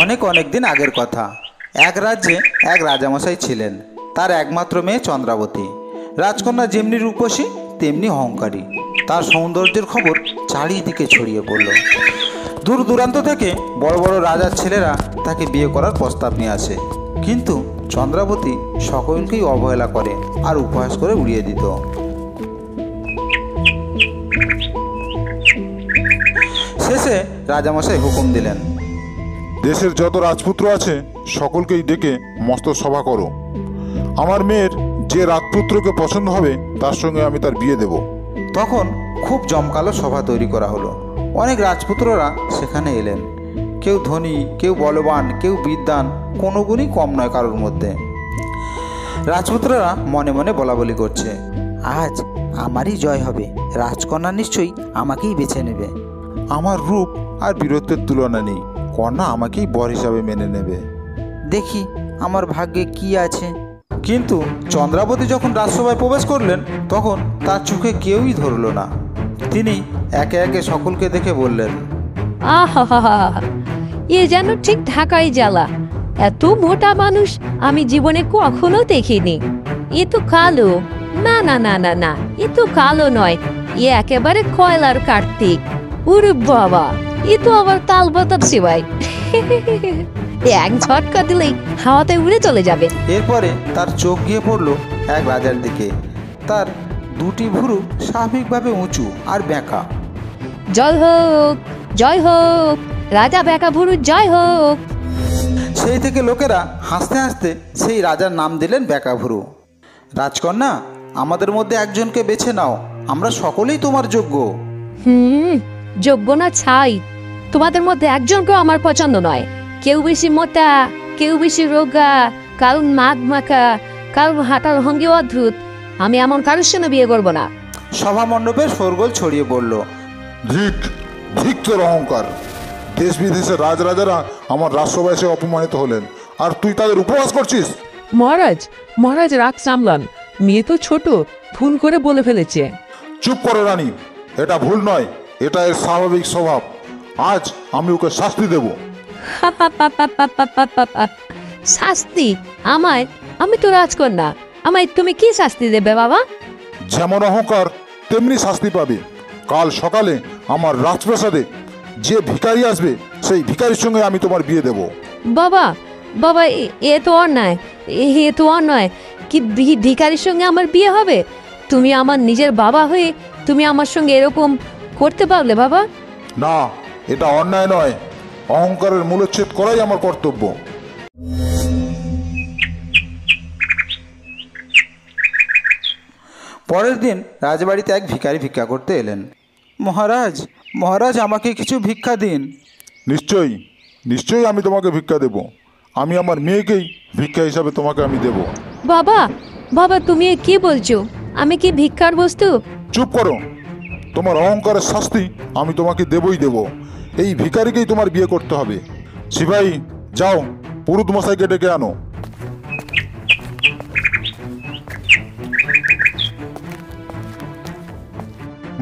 অনেক অনেক দিন আগের কথা। এক রাজ্যে এক রাজামশাই ছিলেন। তার একমাত্র মেয়ে চন্দ্রাবতী। রাজকন্যা যেমনি রূপসী তেমনি অহংকারী। তার সৌন্দর্যের খবর চারিদিকে ছড়িয়ে পড়ল। দূর দূরান্ত থেকে বড় বড় রাজার ছেলেরা তাকে বিয়ে করার প্রস্তাব নিয়ে আসে, কিন্তু চন্দ্রাবতী সকলকেই অবহেলা করে আর উপহাস করে উড়িয়ে দিত। শেষে রাজামশাই হুকুম দিলেন, দেশের যত রাজপুত্র আছে সকলকেই ডেকে মস্ত সভা করো। আমার মেয়ের যে রাজপুত্রকে পছন্দ হবে তার সঙ্গে আমি তার বিয়ে দেব। তখন খুব জমকালো সভা তৈরি করা হলো। অনেক রাজপুত্ররা সেখানে এলেন। কেউ ধনী, কেউ বলবান, কেউ বিদ্বান, কোনো গুণই কম নয় কারোর মধ্যে। রাজপুত্ররা মনে মনে বলাবলি করছে, আজ আমারই জয় হবে, রাজকন্যা নিশ্চয়ই আমাকেই বেছে নেবে। আমার রূপ আর বীরত্বের তুলনা নেই, কন্যা আমাকেই বর হিসাবে মেনে নেবে। দেখি আমার ভাগ্যে কি আছে। কিন্তু চন্দ্রাবতী যখন রাজসভায় প্রবেশ করলেন তখন তার চোখে কেউই ধরল না। তিনি একে একে সকলকে দেখে বললেন, আহা, এ যেন ঠিক ঢাকাই জ্বালা। এত মোটা মানুষ আমি জীবনে কখনো দেখিনি। এ তো কালো। না না না না না, এ তো কালো নয়, এ একেবারে কয়লার কার্তিক। ওরে বাবা, এ তো আবার তাল বাতার সেবাই। এক ঝটকা দিলেই হাওয়াতে উড়ে চলে যাবে। এরপরে তার চোখ গিয়ে পড়ল এক রাজার দিকে। তার দুটি ভুরু স্বাভাবিকভাবে উঁচু আর বেঁকা। জয় হোক, জয় হোক, রাজা বেকা ভুরু জয় হোক। সেই থেকে লোকেরা হাসতে হাসতে সেই রাজার নাম দিলেন বেকাভুরু। রাজকন্যা, আমাদের মধ্যে একজনকে বেছে নাও, আমরা সকলেই তোমার যোগ্য। যোগ্য না ছাই, তোমাদের মধ্যে একজনকেও আমার পছন্দ নয়। কেউ বেশি মোটা, কেউ বেশি রোগা, কারণ মাঘ মাখা, কারণ হাঁটার ভঙ্গি অদ্ভুত। আমি এমন কারোর সঙ্গে বিয়ে করবো না। সভা মণ্ডপের শোরগোল ছড়িয়ে পড়ল। ধিক ধিক তোর অহংকার! দেশ বিদেশের রাজরাজারা আমার রাজসভায় এসে অপমানিত হলেন, আর তুই তাদের উপহাস করছিস। মহারাজ রাগ সামলান, মেয়ে তো ছোট, ভুল করে বলে ফেলেছে। চুপ করো রানী, এটা ভুল নয়, এটা এর স্বাভাবিক স্বভাব। আজ আমি ওকে শাস্তি দেব। শাস্তি? আমায়? আমি তো রাজকন্যা, আমায় তুমি কি শাস্তি দেবে বাবা? যেমন অহংকার তেমনি শাস্তি পাবে। কাল সকালে আমার রাজপ্রাসাদে যে ভিখারি আসবে সেই ভিখারির সঙ্গে আমি তোমার বিয়ে দেব। বাবা বাবা, এ তো অন্যায়, এ তো অন্যায়। কি ভিখারির সঙ্গে আমার বিয়ে হবে? তুমি আমার নিজের বাবা হয়ে তুমি আমার সঙ্গে এরকম করতে পারলে বাবা? না, এটা অন্যায় নয়, অহংকারের মূলচ্ছেদ করাই আমার কর্তব্য। পরের দিন রাজবাড়িতে এক ভিখারি ভিক্ষা করতে এলেন। মহারাজ, মহারাজ, আমাকে কিছু ভিক্ষা দিন। নিশ্চয়ই নিশ্চয়ই আমি তোমাকে ভিক্ষা দেব। আমি আমার মেয়েকেই ভিক্ষা হিসাবে তোমাকে আমি দেব। বাবা বাবা, তুমি কি বলছো? আমি কি ভিক্ষার বস্তু? চুপ করো, তোমার অহংকারের শাস্তি আমি তোমাকে দেবই দেব। এই ভিখারিকেই তোমার বিয়ে করতে হবে। সিপাহী, যাও পুরুত মশাইকে ডেকে আনো।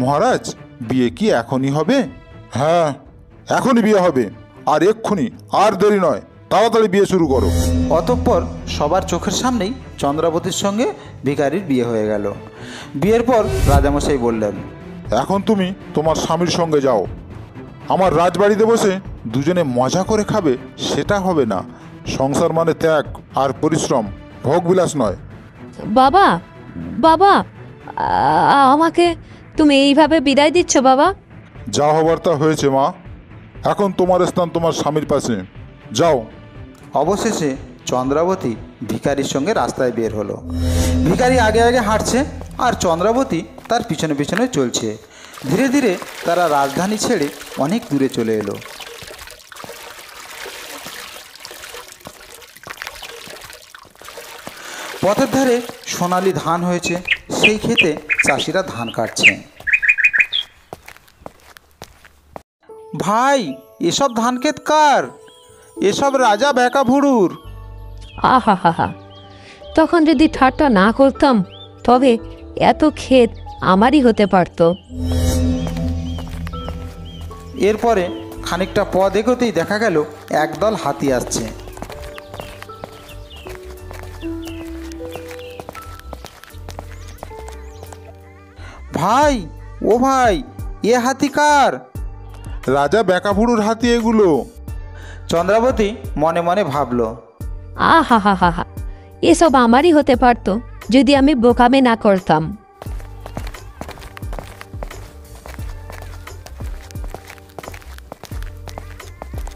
মহারাজ, বিয়ে কি এখনই হবে? হ্যাঁ, এখনই বিয়ে হবে, আর এক্ষুনি, আর দেরি নয়, তাড়াতাড়ি বিয়ে শুরু করো। অতঃপর সবার চোখের সামনেই চন্দ্রাবতীর সঙ্গে ভিখারির বিয়ে হয়ে গেল। বিয়ের পর রাজামশাই বললেন, এখন তুমি তোমার স্বামীর সঙ্গে যাও। আমার রাজবাড়িতে বসে দুজনে মজা করে খাবে সেটা হবে না। সংসার মানে ত্যাগ আর পরিশ্রম, ভোগবিলাস নয়। বাবা বাবা, আমাকে তুমি এইভাবে বিদায় দিচ্ছ বাবা? যা হবার তা হয়েছে মা, এখন তোমার স্থান তোমার স্বামীর পাশে, যাও। অবশেষে চন্দ্রাবতী ভিখারির সঙ্গে রাস্তায় বের হলো। ভিখারি আগে আগে হাঁটছে আর চন্দ্রাবতী তার পিছনে পিছনে চলছে। ধীরে ধীরে তারা রাজধানী ছেড়ে অনেক দূরে চলে এলো। পথের ধারে সোনালি ধান হয়েছে, সেই ক্ষেতে চাষিরা ধান কাটছে। ভাই, এসব ধান ক্ষেত কার? এসব রাজা বেকাভুরুর। আহা হা হা, তখন যদি ঠাট্টা না করতাম তবে এত ক্ষেত আমারই হতে পারত। এরপরে খানিকটা পথ এগোতেই দেখা গেল একদল হাতি আসছে। ভাই, ও ভাই, এ হাতি কার? রাজা বেকাবুড়ুর হাতি এগুলো। চন্দ্রাবতী মনে মনে ভাবল, আহা হা হা হা, এসব আমারই হতে পারতো যদি আমি বোকামে না করতাম।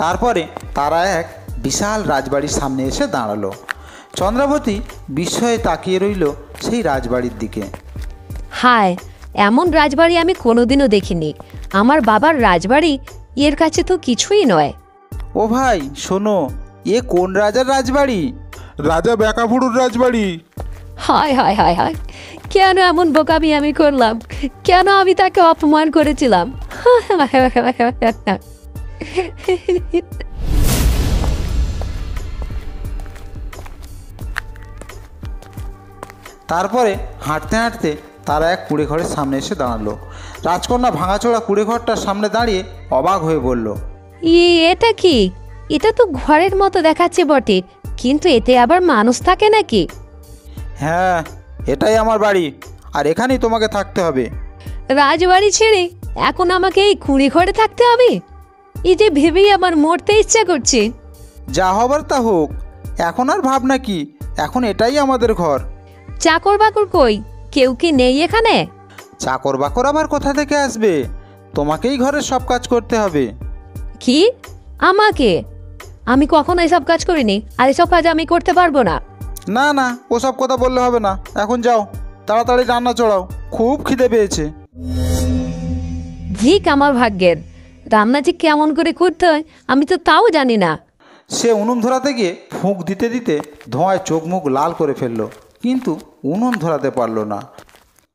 তারপরে তারা এক বিশাল রাজবাড়ির সামনে এসে দাঁড়ালো। চন্দ্রাবতী বিস্ময়ে তাকিয়ে রইল সেই রাজবাড়ির দিকে। হায়, এমন রাজবাড়ি আমি কোনোদিনও দেখিনি। আমার বাবার রাজবাড়ি এর কাছে তো কিছুই নয়। ও ভাই শোনো, এ কোন রাজার রাজবাড়ি? রাজা বেকাবুড়ুর রাজবাড়ি। হায় হায় হায় হায়, কেন এমন বোকামি আমি করলাম? কেন আমি তাকে অপমান করেছিলাম? তারপরে হাঁটতে হাঁটতে তারা এক কুঁড়ে ঘরের সামনে এসে দাঁড়ালো। রাজকন্যা ভাঙাচোরা কুঁড়ে ঘরটার সামনে দাঁড়িয়ে অবাক হয়ে বলল, এটা কি? এটা তো ঘরের মতো দেখাচ্ছে বটে, কিন্তু এতে আবার মানুষ থাকে নাকি? হ্যাঁ, এটাই আমার বাড়ি, আর এখানেই তোমাকে থাকতে হবে। রাজবাড়ি ছেড়ে এখন আমাকে এই কুঁড়ে ঘরে থাকতে হবে? এই যে ভেবেই আমার মরতে ইচ্ছা করছে। যা হবার তা হোক, এখন আর ভাবনা কি, এখন এটাই আমাদের ঘর। চাকর বাকর কই? কেউ কি নেই এখানে? চাকর বাকর আবার কোথা থেকে আসবে? তোমাকেই ঘরের সব কাজ করতে হবে। কি? আমাকে? আমি কখনো এসব কাজ করিনি, আর এসব কাজ আমি করতে পারবো না। না না, ওসব কথা বললে হবে না, এখন যাও, তাড়াতাড়ি রান্না চড়াও, খুব খিদে পেয়েছে। ঠিক আমার ভাগ্যের, রান্না যে কেমন করে করতে হয় আমি তো তাও জানি না। সে উনুন ধরাতে গিয়ে ফুঁক দিতে দিতে ধোঁয়ায় চোখ মুখ লাল করে ফেললো, কিন্তু উনুন ধরাতে পারলো না।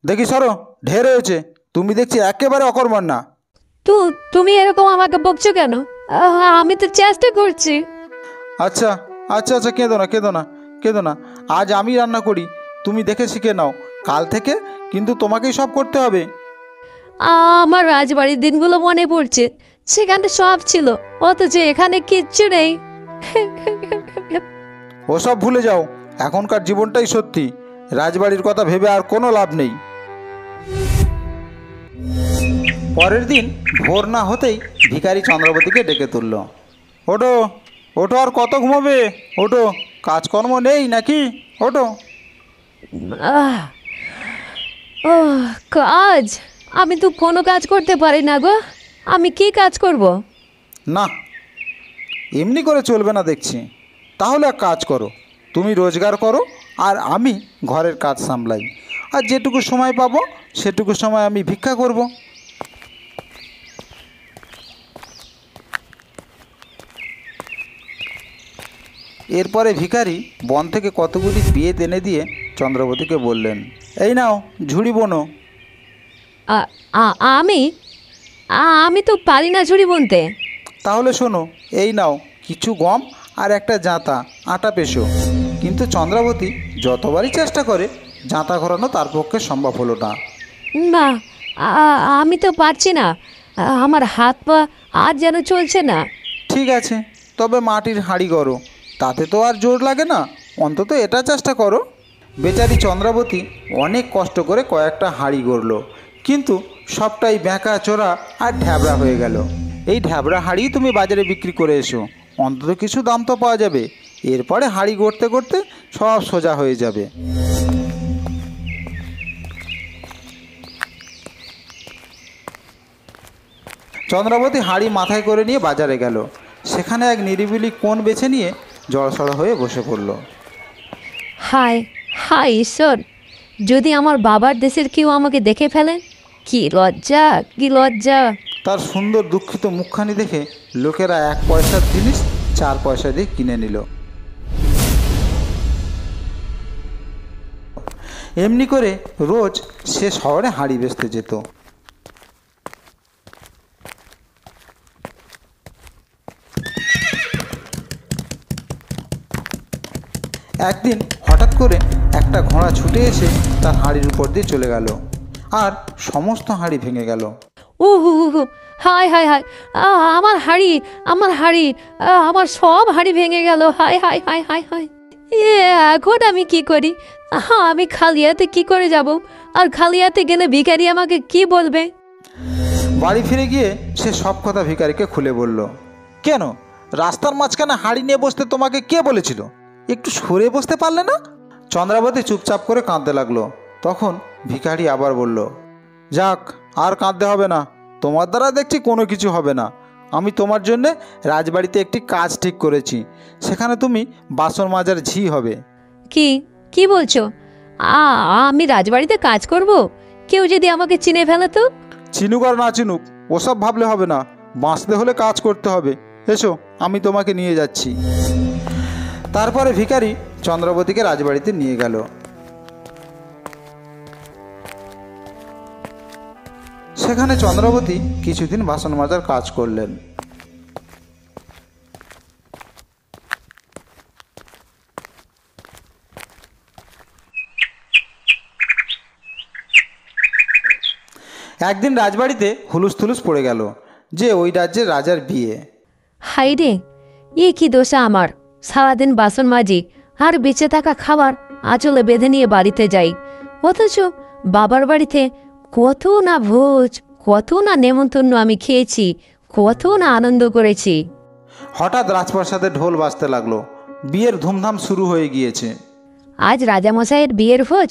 দেখি সরো, ঢের হয়েছে, তুমি দেখছি একেবারে অকর্মণ না। তুমি এরকম আমাকে বকছো কেন? আমি তো চেষ্টা করছি। আচ্ছা আচ্ছা আচ্ছা, কেঁদো না কেঁদো না কেঁদো না, আজ আমি রান্না করি, তুমি দেখে শিখে নাও, কাল থেকে কিন্তু তোমাকেই সব করতে হবে। আমার রাজবাড়ির দিনগুলো মনে পড়ছে, সেখানে সব ছিল, অথচ এখানে কিচ্ছু নেই। ওসব ভুলে যাও, এখনকার জীবনটাই সত্যি, রাজবাড়ির কথা ভেবে আর কোনো লাভ নেই। পরের দিন ভোর না হতেই ভিখারি চন্দ্রাবতীকে ডেকে তুলল। ওঠো ওঠো, আর কত ঘুমাবে? ওঠো, কাজকর্ম নেই নাকি? ওঠো। আহ, কাজ? আমি তো কোনো কাজ করতে পারি না গো। আমি কি কাজ করব? না, এমনি করে চলবে না দেখছি। তাহলে এক কাজ করো, তুমি রোজগার করো, আর আমি ঘরের কাজ সামলাই, আর যেটুকু সময় পাবো সেটুকু সময় আমি ভিক্ষা করব। এরপরে ভিখারি বন থেকে কতগুলি বেত এনে দিয়ে চন্দ্রাবতীকে বললেন, এই নাও ঝুড়ি বোনো। আমি আমি তো পারি না ঝুড়ি বুনতে। তাহলে শোনো, এই নাও কিছু গম আর একটা জাঁতা, আটা পেশো। কিন্তু চন্দ্রাবতী যতবারই চেষ্টা করে জাঁতা ঘোরানো তার পক্ষে সম্ভব হলো না। না, আমি তো পারছি না, আমার হাত পা আর যেন চলছে না। ঠিক আছে, তবে মাটির হাঁড়ি গড়ো, তাতে তো আর জোর লাগে না, অন্তত এটা চেষ্টা করো। বেচারি চন্দ্রাবতী অনেক কষ্ট করে কয়েকটা হাঁড়ি গড়ল, কিন্তু সবটাই ব্যাঁকা চোরা আর ঢ্যাবড়া হয়ে গেল। এই ঢ্যাবড়া হাঁড়ি তুমি বাজারে বিক্রি করে এসো, অন্তত কিছু দাম তো পাওয়া যাবে। এরপরে হাঁড়ি গড়তে গড়তে সব সোজা হয়ে যাবে। চন্দ্রাবতী হাঁড়ি মাথায় করে নিয়ে বাজারে গেল। সেখানে এক নিরিবিলি কোণ বেছে নিয়ে জড়সড় হয়ে বসে পড়ল। হায় হায় ঈশ্বর, যদি আমার বাবার দেশের কেউ আমাকে দেখে ফেলেন, কি লজ্জা, কি লজ্জা। তার সুন্দর দুঃখিত মুখখানি দেখে লোকেরা 1 পয়সার জিনিস 4 পয়সা দিয়ে কিনে নিল। এমনি করে রোজ সে শহরে হাঁড়ি বেচতে যেত। একদিন হঠাৎ করে একটা ঘোড়া ছুটে এসে তার হাঁড়ির উপর দিয়ে চলে গেল, আর সমস্ত হাঁড়ি ভেঙে গেল। ও হু হু হু, হায় হায় হায়, আমার হাড়ি, আমার হাড়ি, আমার সব হাড়ি ভেঙে গেল, হায় হায় হায় হায় হায়। এখন আমি কি করি? আমি খালি হাতে কি করে যাব? আর খালি হাতে গেলে ভিখারি আমাকে কি বলবে? বাড়ি ফিরে গিয়ে সে সব কথা ভিখারিকে খুলে বলল। কেন, রাস্তার মাঝখানে হাঁড়ি নিয়ে বসতে তোমাকে কে বলেছিল? একটু সরে বসতে পারলে না? চন্দ্রাবতী চুপচাপ করে কাঁদতে লাগলো। তখন ভিখারি আবার বলল, যাক, আর কাঁদতে হবে না, তোমার দ্বারা দেখছি কোনো কিছু হবে না। আমি তোমার জন্যে রাজবাড়িতে একটি কাজ ঠিক করেছি, সেখানে তুমি বাসন মাজার ঝি হবে। কি কি বলছো? আমি রাজবাড়িতে কাজ করব? কেউ যদি আমাকে চিনে ফেলে তো? চিনুক আর না চিনুক, ওসব ভাবলে হবে না, বাঁচতে হলে কাজ করতে হবে। এসো, আমি তোমাকে নিয়ে যাচ্ছি। তারপরে ভিখারি চন্দ্রাবতীকে রাজবাড়িতে নিয়ে গেল। সেখানে চন্দ্রাবতী কিছুদিন বাসন মাজার কাজ করলেন। একদিন রাজবাড়িতে হুলুস থুলুস পড়ে গেল যে ওই রাজ্যের রাজার বিয়ে। হাই রে, কি দোষা আমার? সারাদিন বাসন মাজি আর বেঁচে থাকা খাবার আঁচলে বেঁধে নিয়ে বাড়িতে যাই, অথচ বাবার বাড়িতে কত না ভোজ, কত না নেমন্তন্ন আমি খেয়েছি, কত না আনন্দ করেছি। হঠাৎ রাজপ্রাসাদে ঢোল বাজতে লাগলো, বিয়ের ধুমধাম শুরু হয়ে গিয়েছে। আজ রাজামশাইয়ের বিয়ের ভোজ,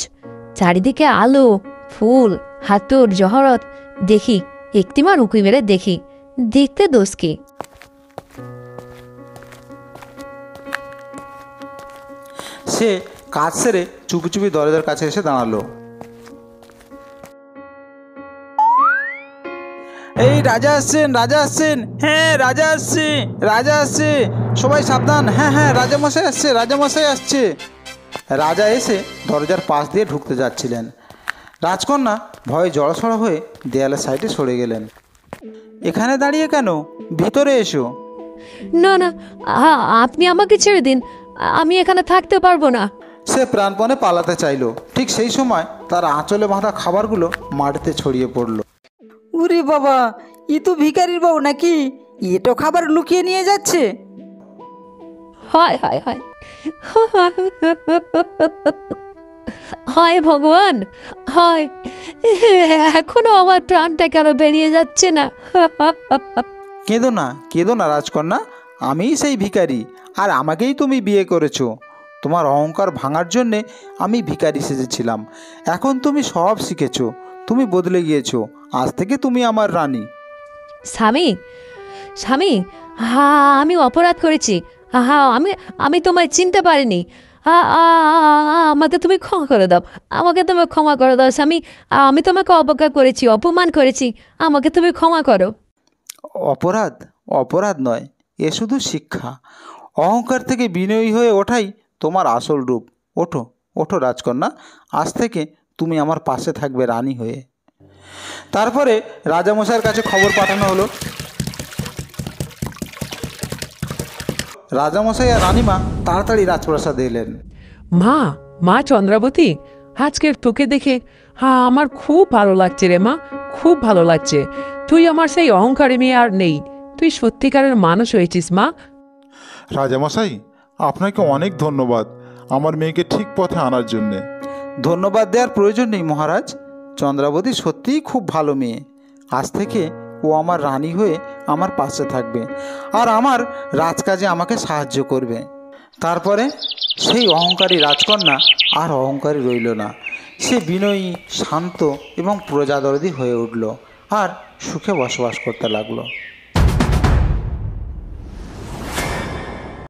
চারিদিকে আলো, ফুল, হাতুর জহরত। দেখি একটিমার উঁকি মেরে দেখি, দেখতে দোষ কি? সে কাজ সেরে চুপি চুপি দরজার কাছে এসে দাঁড়ালো। এই রাজা আসছেন, রাজা আসছেন, হ্যাঁ রাজা আসছে, রাজা আসছে, সবাই সাবধান, হ্যাঁ হ্যাঁ রাজামশাই আসছে, রাজামশাই আসছে। রাজা এসে দরজার পাশ দিয়ে ঢুকতে যাচ্ছিলেন। রাজকন্যা ভয়ে জড়সড় হয়ে দেয়ালের সাইডে সরে গেলেন। এখানে দাঁড়িয়ে কেন? ভিতরে এসো। না না, আপনি আমাকে ছেড়ে দিন, আমি এখানে থাকতে পারবো না। সে প্রাণপণে পালাতে চাইল। ঠিক সেই সময় তার আঁচলে বাঁধা খাবারগুলো মাটিতে ছড়িয়ে পড়ল। উরে বাবা, ই তো ভিখারির বউ নাকি? এটো খাবার লুকিয়ে নিয়ে যাচ্ছে। হায় হায় হায়, হায় ভগবান, হায়, এখনো আমার প্রাণটা কেন বেরিয়ে যাচ্ছে না? কেঁদো না, কেঁদো না রাজকন্যা, আমিই সেই ভিখারি, আর আমাকেই তুমি বিয়ে করেছো। তোমার অহংকার ভাঙার জন্যে আমি ভিখারি সেজেছিলাম। এখন তুমি সব শিখেছো, তুমি বদলে গিয়েছো, আজ থেকে তুমি আমার রানী। স্বামী, স্বামী, আমি অপরাধ করেছি। আমি আমি তোমায় চিনতে পারিনি। আমাকে তুমি ক্ষমা করে দাও, আমাকে তুমি ক্ষমা করে দাও স্বামী। আমি তোমাকে অবজ্ঞা করেছি, অপমান করেছি, আমাকে তুমি ক্ষমা করো। অপরাধ? অপরাধ নয়, এ শুধু শিক্ষা। অহংকার থেকে বিনয়ী হয়ে ওঠাই তোমার আসল রূপ। ওঠো, ওঠো রাজকন্যা, আজ থেকে তুমি আমার পাশে থাকবে রানী হয়ে। তারপরে রাজামশাইয়ের কাছে খবর পাঠানো হলো। রাজামশাই আর রানীমা তাড়াতাড়ি রাজপ্রাসাদে এলেন। মা, মা চন্দ্রাবতী, আজকের তোকে দেখে আমার খুব ভালো লাগছে রে মা, খুব ভালো লাগছে। তুই আমার সেই অহংকারী মেয়ে আর নেই, তুই সত্যিকারের মানুষ হয়েছিস মা। রাজামশাই, আপনাকে অনেক ধন্যবাদ আমার মেয়েকে ঠিক পথে আনার জন্যে। ধন্যবাদ দেওয়ার প্রয়োজন নেই মহারাজ, চন্দ্রাবতী সত্যিই খুব ভালো মেয়ে। আজ থেকে ও আমার রানী হয়ে আমার পাশে থাকবে আর আমার রাজকাজে আমাকে সাহায্য করবে। তারপরে সেই অহংকারী রাজকন্যা আর অহংকারী রইল না। সে বিনয়ী, শান্ত এবং প্রজাদরদী হয়ে উঠল আর সুখে বসবাস করতে লাগলো।